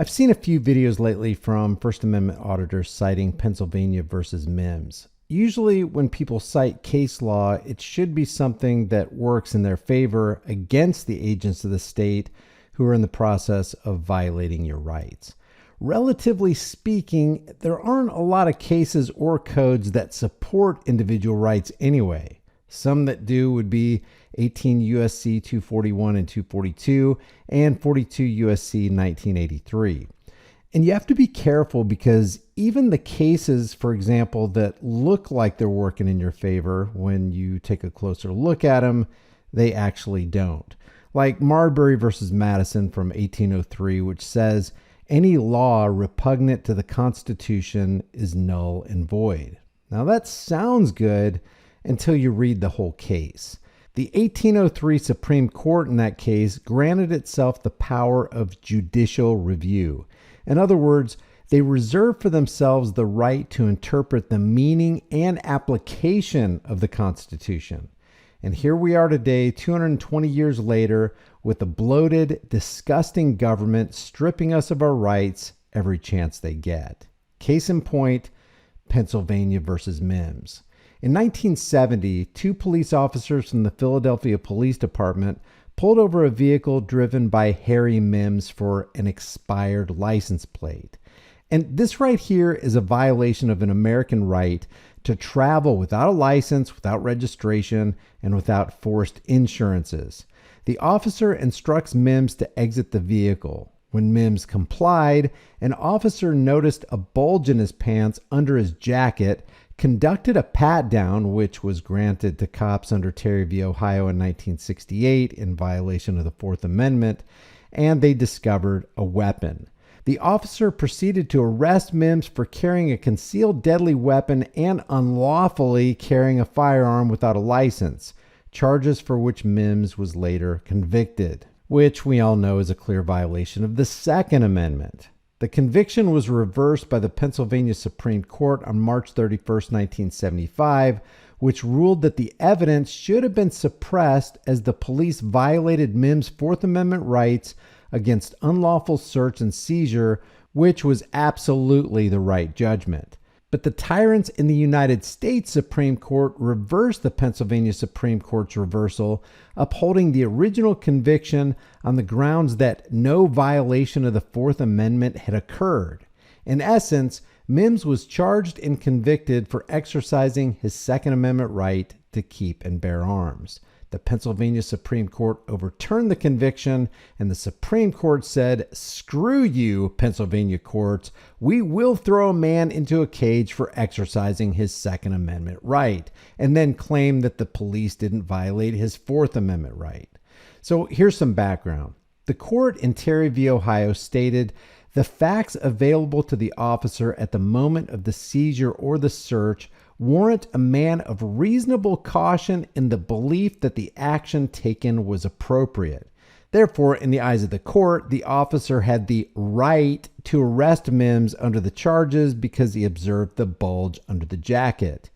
I've seen a few videos lately from First Amendment auditors citing Pennsylvania versus Mimms. Usually when people cite case law, it should be something that works in their favor against the agents of the state who are in the process of violating your rights. Relatively speaking, there aren't a lot of cases or codes that support individual rights anyway. Some that do would be 18 U.S.C. 241 and 242 and 42 U.S.C. 1983. And you have to be careful because even the cases, for example, that look like they're working in your favor, when you take a closer look at them, they actually don't. Like Marbury versus Madison from 1803, which says any law repugnant to the Constitution is null and void. Now that sounds good until you read the whole case. The 1803 Supreme Court in that case granted itself the power of judicial review. In other words, they reserved for themselves the right to interpret the meaning and application of the Constitution. And here we are today, 220 years later, with a bloated, disgusting government stripping us of our rights every chance they get. Case in point, Pennsylvania versus Mimms. In 1970, two police officers from the Philadelphia Police Department pulled over a vehicle driven by Harry Mimms for an expired license plate. And this right here is a violation of an American right to travel without a license, without registration, and without forced insurances. The officer instructs Mimms to exit the vehicle. When Mimms complied, an officer noticed a bulge in his pants under his jacket, conducted a pat-down, which was granted to cops under Terry v. Ohio in 1968 in violation of the Fourth Amendment, and they discovered a weapon. The officer proceeded to arrest Mimms for carrying a concealed deadly weapon and unlawfully carrying a firearm without a license, charges for which Mimms was later convicted, which we all know is a clear violation of the Second Amendment. The conviction was reversed by the Pennsylvania Supreme Court on March 31, 1975, which ruled that the evidence should have been suppressed as the police violated Mimms' Fourth Amendment rights against unlawful search and seizure, which was absolutely the right judgment. But the tyrants in the United States Supreme Court reversed the Pennsylvania Supreme Court's reversal, upholding the original conviction on the grounds that no violation of the Fourth Amendment had occurred. In essence, Mimms was charged and convicted for exercising his Second Amendment right to keep and bear arms. The Pennsylvania Supreme Court overturned the conviction, and the Supreme Court said, "Screw you, Pennsylvania courts. We will throw a man into a cage for exercising his Second Amendment right," and then claimed that the police didn't violate his Fourth Amendment right. So here's some background. The court in Terry v. Ohio stated, "The facts available to the officer at the moment of the seizure or the search warrant a man of reasonable caution in the belief that the action taken was appropriate." Therefore, in the eyes of the court, the officer had the right to arrest Mimms under the charges because he observed the bulge under the jacket.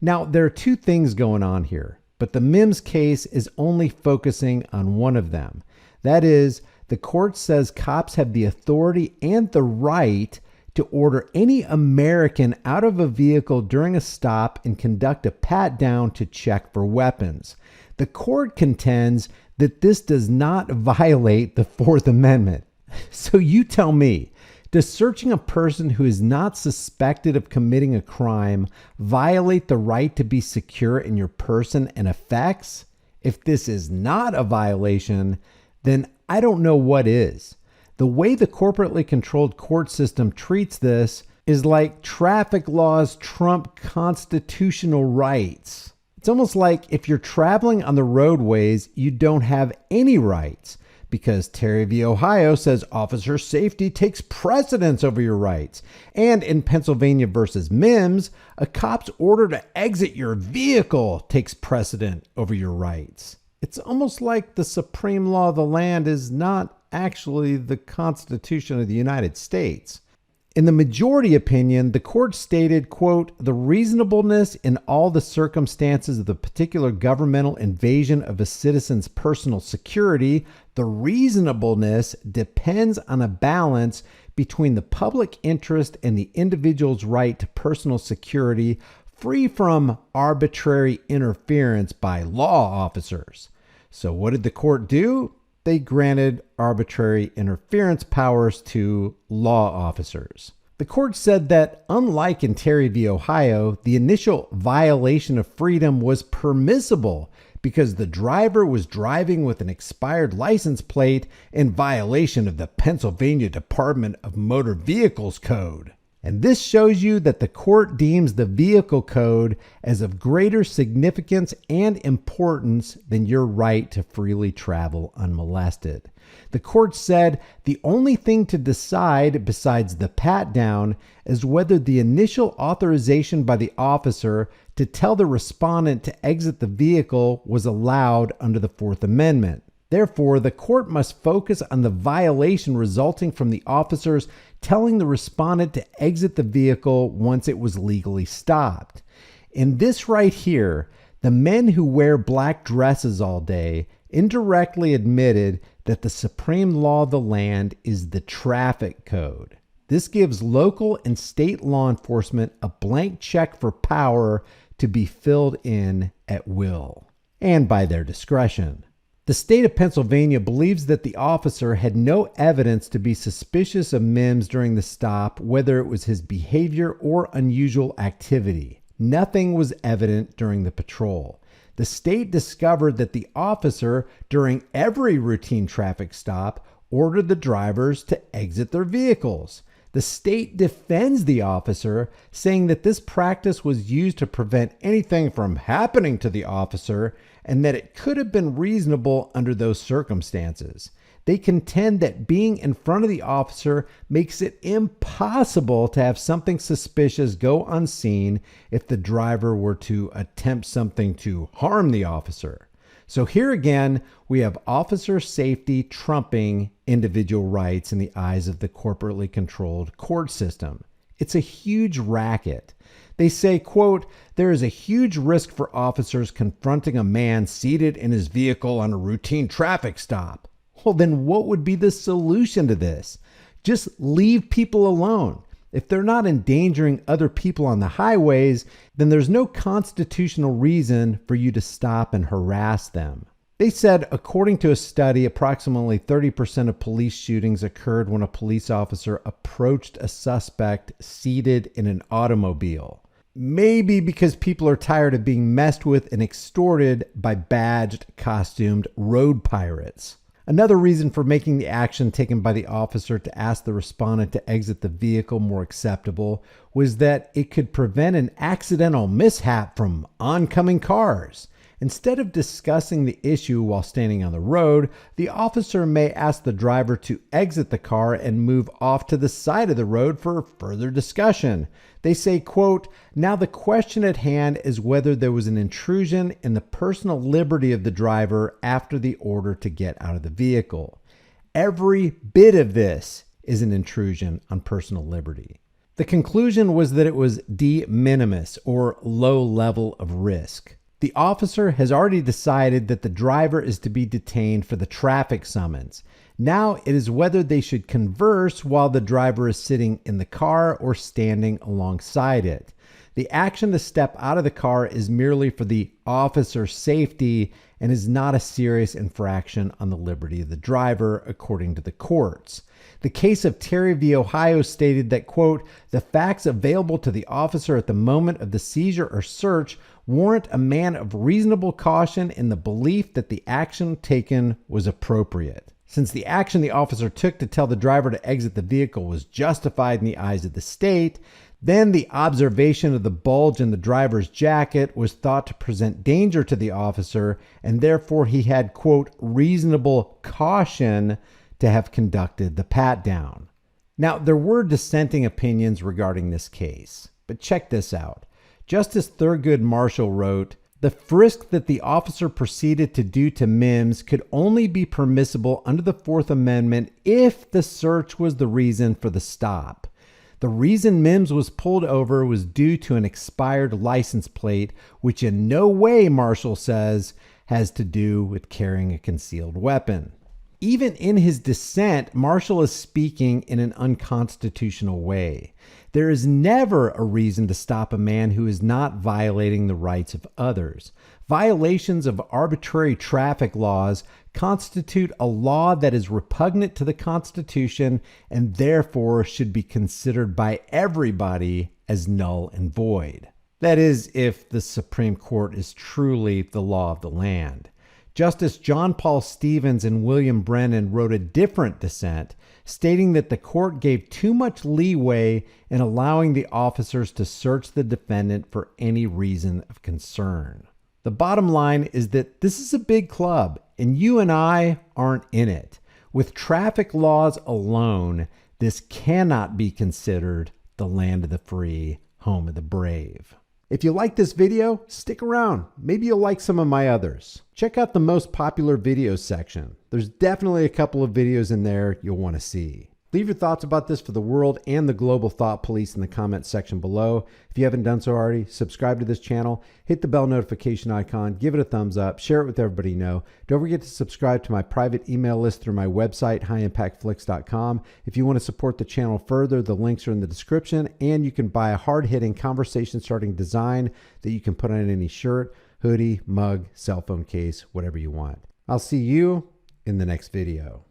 Now, there are two things going on here, but the Mimms case is only focusing on one of them. That is, the court says cops have the authority and the right to order any American out of a vehicle during a stop and conduct a pat-down to check for weapons. The court contends that this does not violate the Fourth Amendment. So you tell me, does searching a person who is not suspected of committing a crime violate the right to be secure in your person and effects? If this is not a violation, then I don't know what is. The way the corporately controlled court system treats this is like traffic laws trump constitutional rights. It's almost like if you're traveling on the roadways, you don't have any rights because Terry v. Ohio says officer safety takes precedence over your rights. And in Pennsylvania versus Mimms, a cop's order to exit your vehicle takes precedent over your rights. It's almost like the supreme law of the land is not actually the Constitution of the United States. In the majority opinion, the court stated, quote, "The reasonableness in all the circumstances of the particular governmental invasion of a citizen's personal security The reasonableness depends on a balance between the public interest and the individual's right to personal security, free from arbitrary interference by law officers. So what did the court do? They granted arbitrary interference powers to law officers. The court said that, unlike in Terry v. Ohio, the initial violation of freedom was permissible because the driver was driving with an expired license plate in violation of the Pennsylvania Department of Motor Vehicles Code. And this shows you that the court deems the vehicle code as of greater significance and importance than your right to freely travel unmolested. The court said the only thing to decide besides the pat down is whether the initial authorization by the officer to tell the respondent to exit the vehicle was allowed under the Fourth Amendment. Therefore, the court must focus on the violation resulting from the officers telling the respondent to exit the vehicle once it was legally stopped. In this right here, the men who wear black dresses all day indirectly admitted that the supreme law of the land is the traffic code. This gives local and state law enforcement a blank check for power to be filled in at will and by their discretion. The state of Pennsylvania believes that the officer had no evidence to be suspicious of Mimms during the stop, whether it was his behavior or unusual activity. Nothing was evident during the patrol. The state discovered that the officer, during every routine traffic stop, ordered the drivers to exit their vehicles. The state defends the officer, saying that this practice was used to prevent anything from happening to the officer and that it could have been reasonable under those circumstances. They contend that being in front of the officer makes it impossible to have something suspicious go unseen if the driver were to attempt something to harm the officer. So here again, we have officer safety trumping individual rights in the eyes of the corporately controlled court system. It's a huge racket. They say, quote, there is a huge risk for officers confronting a man seated in his vehicle on a routine traffic stop. Well, then what would be the solution to this? Just leave people alone. If they're not endangering other people on the highways, then there's no constitutional reason for you to stop and harass them. They said, according to a study, approximately 30% of police shootings occurred when a police officer approached a suspect seated in an automobile. Maybe because people are tired of being messed with and extorted by badged, costumed road pirates. Another reason for making the action taken by the officer to ask the respondent to exit the vehicle more acceptable was that it could prevent an accidental mishap from oncoming cars. Instead of discussing the issue while standing on the road, the officer may ask the driver to exit the car and move off to the side of the road for further discussion. They say, quote, now the question at hand is whether there was an intrusion in the personal liberty of the driver after the order to get out of the vehicle. Every bit of this is an intrusion on personal liberty. The conclusion was that it was de minimis, or low level of risk. The officer has already decided that the driver is to be detained for the traffic summons. Now it is whether they should converse while the driver is sitting in the car or standing alongside it. The action to step out of the car is merely for the officer's safety and is not a serious infraction on the liberty of the driver, according to the courts. The case of Terry v. Ohio stated that, quote, the facts available to the officer at the moment of the seizure or search warrant a man of reasonable caution in the belief that the action taken was appropriate. Since the action the officer took to tell the driver to exit the vehicle was justified in the eyes of the state, then the observation of the bulge in the driver's jacket was thought to present danger to the officer, and therefore he had, quote, reasonable caution to have conducted the pat-down. Now, there were dissenting opinions regarding this case, but check this out. Justice Thurgood Marshall wrote, the frisk that the officer proceeded to do to Mimms could only be permissible under the Fourth Amendment if the search was the reason for the stop. The reason Mimms was pulled over was due to an expired license plate, which in no way, Marshall says, has to do with carrying a concealed weapon. Even in his dissent, Marshall is speaking in an unconstitutional way. There is never a reason to stop a man who is not violating the rights of others. Violations of arbitrary traffic laws constitute a law that is repugnant to the Constitution and therefore should be considered by everybody as null and void. That is, if the Supreme Court is truly the law of the land. Justice John Paul Stevens and William Brennan wrote a different dissent, stating that the court gave too much leeway in allowing the officers to search the defendant for any reason of concern. The bottom line is that this is a big club, and you and I aren't in it. With traffic laws alone, this cannot be considered the land of the free, home of the brave. If you like this video, stick around. Maybe you'll like some of my others. Check out the most popular videos section. There's definitely a couple of videos in there you'll want to see. Leave your thoughts about this for the world and the global thought police in the comments section below. If you haven't done so already, subscribe to this channel, hit the bell notification icon, give it a thumbs up, share it with everybody you know. Don't forget to subscribe to my private email list through my website, highimpactflix.com. If you want to support the channel further, the links are in the description, and you can buy a hard-hitting, conversation-starting design that you can put on any shirt, hoodie, mug, cell phone case, whatever you want. I'll see you in the next video.